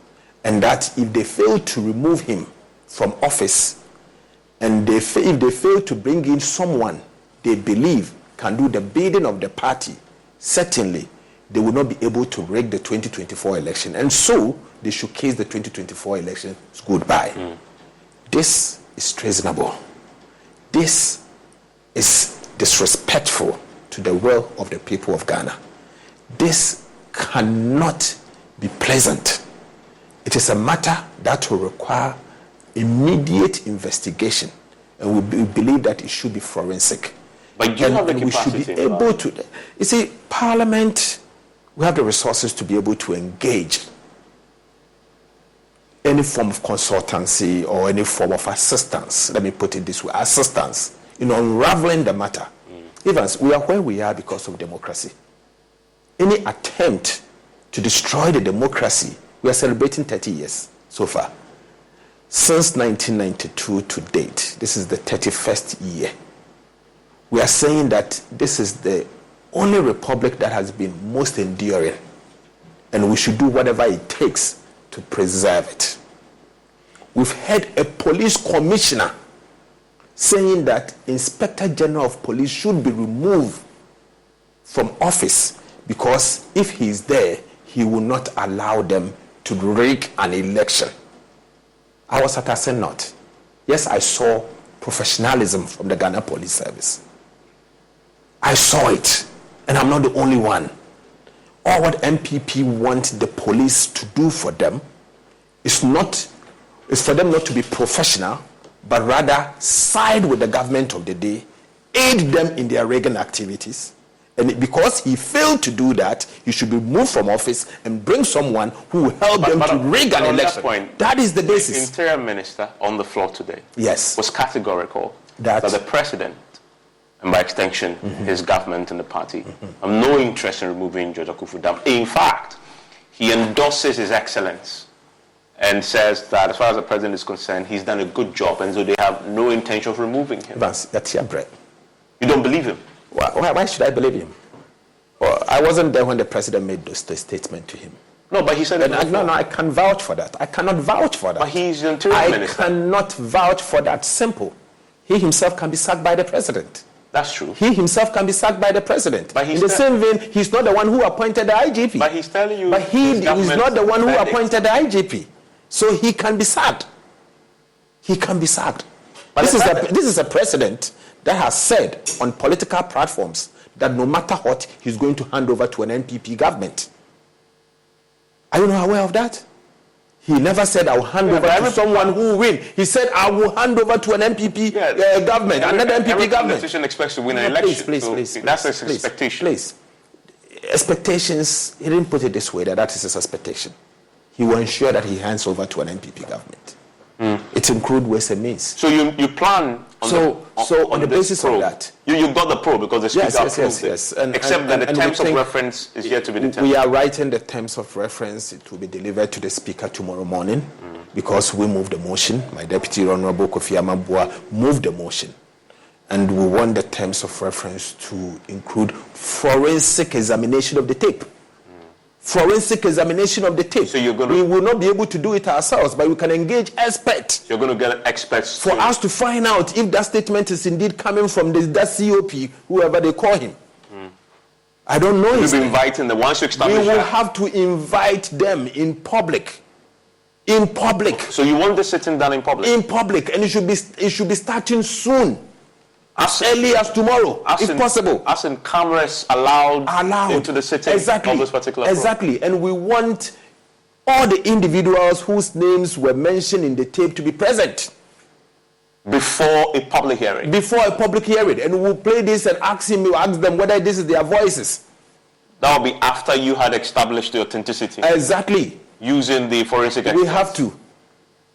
And that if they failed to remove him from office, and if they fail to bring in someone they believe can do the bidding of the party, certainly they will not be able to rig the 2024 election. And so they should case the 2024 elections goodbye. This is treasonable. This is disrespectful to the will of the people of Ghana. This cannot be pleasant. It is a matter that will require immediate investigation, and we believe that it should be forensic. But you have the capacity. We should be able to. You see, Parliament, we have the resources to be able to engage any form of consultancy or any form of assistance. Let me put it this way: assistance in unraveling the matter. Evans, we are where we are because of democracy. Any attempt to destroy the democracy, we are celebrating 30 years so far. Since 1992 to date, this is the 31st year. We are saying that this is the only republic that has been most enduring, and we should do whatever it takes to preserve it. We've had a police commissioner saying that Inspector General of Police should be removed from office because if he's there, he will not allow them to rig an election. I was at Asen North. Yes, I saw professionalism from the Ghana Police Service. I saw it, and I'm not the only one. All what MPP want the police to do for them is for them not to be professional, but rather side with the government of the day, aid them in their rigging activities. And because he failed to do that, he should be removed from office and bring someone who will help them to rig an election. That is the basis. The Interior Minister on the floor today was categorical that the President, and by extension his government and the party, have no interest in removing George Akufo-Addo. In fact, he endorses His Excellence and says that as far as the President is concerned, he's done a good job, and so they have no intention of removing him. You don't believe him? Why should I believe him? Well, I wasn't there when the President made those statement to him. No, but he said no, I can vouch for that. I cannot vouch for that. But he's the Interior Minister. I cannot vouch for that. Simple. He himself can be sacked by the President. That's true. He himself can be sacked by the President. But in the same vein, he's not the one who appointed the IGP. But he's telling you. But he is not the one who appointed the IGP. So he can be sacked. He can be sacked. This is a president that has said on political platforms that no matter what, he's going to hand over to an NPP government. Are you not aware of that? He never said, I will hand over to someone who will win. He said, I will hand over to an NPP government, another MPP government. Politician expects to win an election. Please. That's his expectation. Please. Expectations, he didn't put it this way, that is his expectation. He will ensure that he hands over to an MPP government. It includes ways and means. So you plan on the basis of that. You got the pro because the speaker approved it. Yes. Except that the terms of reference is yet to be determined. We are writing the terms of reference. It will be delivered to the speaker tomorrow morning because we moved the motion. My deputy, Honorable Kofi Amabua, moved the motion. And we want the terms of reference to include forensic examination of the tape. forensic examination of the tape. So we will not be able to do it ourselves, but we can engage experts. You're going to get experts for us to find out if that statement is indeed coming from that COP, whoever they call him. I don't know. We'll be inviting the ones to establish. We will have to invite them in public. In public. So you want this sitting done in public? In public, and it should be starting soon. As early as tomorrow, if possible. As in cameras allowed into the sitting of this particular Exactly. And we want all the individuals whose names were mentioned in the tape to be present. Before a public hearing. Before a public hearing. And we'll play this and ask them whether this is their voices. That will be after you had established the authenticity. Exactly. Using the forensic experts. We have to.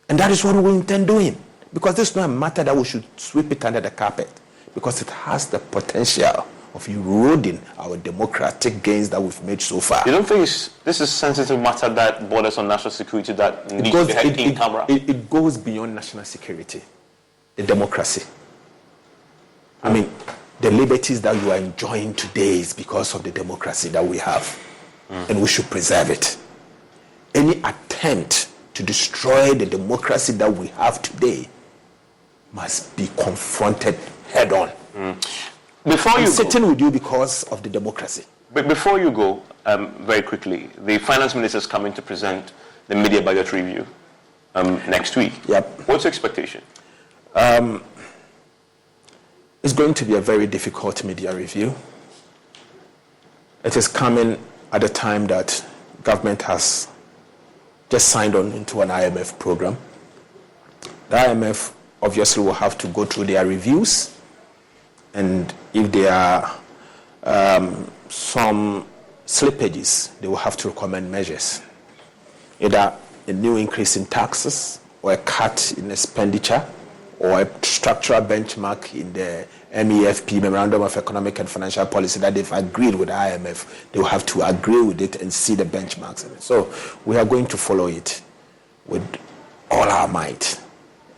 And that is what we intend doing. Because this is not a matter that we should sweep it under the carpet. Because it has the potential of eroding our democratic gains that we've made so far. You don't think this is a sensitive matter that borders on national security that needs to be heard in camera? It goes beyond national security. The democracy. I mean, the liberties that you are enjoying today is because of the democracy that we have. And we should preserve it. Any attempt to destroy the democracy that we have today must be confronted head on. I'm sitting with you because of the democracy. But before you go, very quickly, the finance minister is coming to present the media budget review next week. Yep. What's your expectation? It's going to be a very difficult media review. It is coming at a time that government has just signed on into an IMF program. The IMF obviously will have to go through their reviews, and if there are some slippages, they will have to recommend measures, either a new increase in taxes or a cut in expenditure or a structural benchmark in the MEFP, Memorandum of Economic and Financial Policy, that they've agreed with the IMF. They will have to agree with it and see the benchmarks in it. So we are going to follow it with all our might,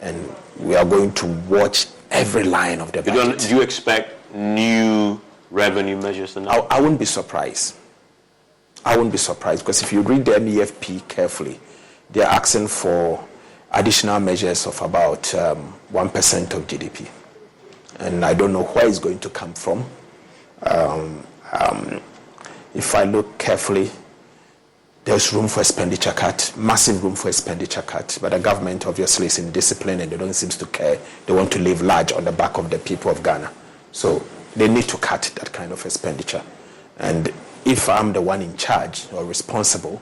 and we are going to watch every line of the budget. Do you expect new revenue measures? I wouldn't be surprised. I wouldn't be surprised, because if you read the MEFP carefully, they're asking for additional measures of about 1% of GDP. And I don't know where it's going to come from. If I look carefully, there's room for expenditure cut, massive room for expenditure cut. But the government obviously is in discipline and they don't seem to care. They want to live large on the back of the people of Ghana. So they need to cut that kind of expenditure. And if I'm the one in charge or responsible,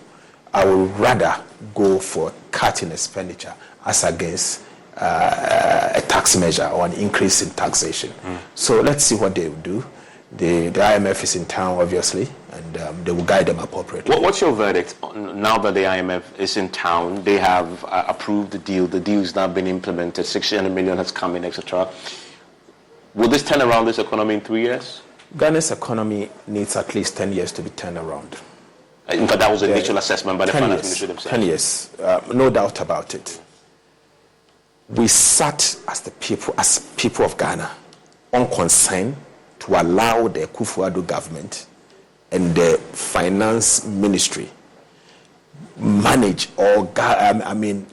I would rather go for a cut in expenditure as against a tax measure or an increase in taxation. So let's see what they will do. The IMF is in town, obviously, and they will guide them appropriately. What's your verdict now that the IMF is in town? They have approved the deal. The deal is now been implemented. 600 million has come in, etc. Will this turn around this economy in 3 years? Ghana's economy needs at least 10 years to be turned around. In fact, that was the initial assessment by the finance ministry themselves. 10 years, no doubt about it. We sat as people of Ghana, unconcerned to allow the Akufo-Addo government and the finance ministry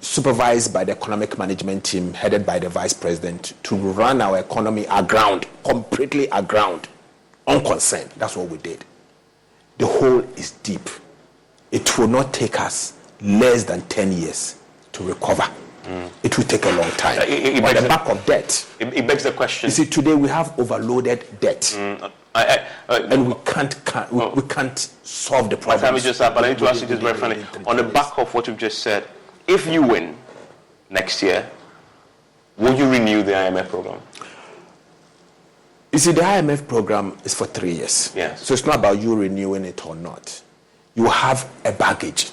supervised by the economic management team headed by the vice president to run our economy aground, completely aground, unconcerned. That's what we did. The hole is deep. It will not take us less than 10 years to recover. It will take a long time. On the back of debt. It begs the question. You see, today we have overloaded debt. And we can't solve the problem. Let me just but I need to ask you this very frankly. On the back of what you've just said, if you win next year, will you renew the IMF program? You see, the IMF program is for 3 years. Yes. So it's not about you renewing it or not. You have a baggage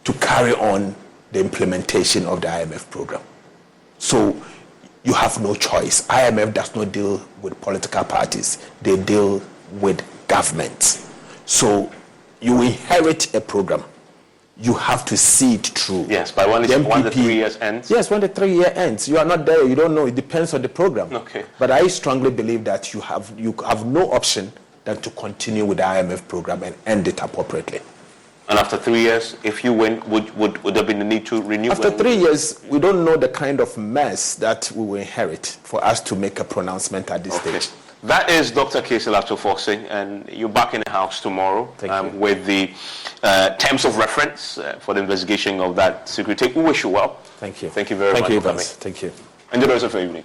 to carry on the implementation of the IMF program. So you have no choice. IMF does not deal with political parties. They deal with governments. So you inherit a program. You have to see it through. Yes, but when the 3 years ends? Yes, when the 3 year ends. You are not there. You don't know. It depends on the program. Okay. But I strongly believe that you have no option than to continue with the IMF program and end it appropriately. And after 3 years, if you win, would there be the need to renew? After 3 years, we don't know the kind of mess that we will inherit for us to make a pronouncement at this stage. That is Dr. Keselato Fossing, and you're back in the house tomorrow with the terms of reference for the investigation of that secret tape. We wish you well. Thank you. Thank you very much for coming. Thank you. Enjoy the rest of your evening.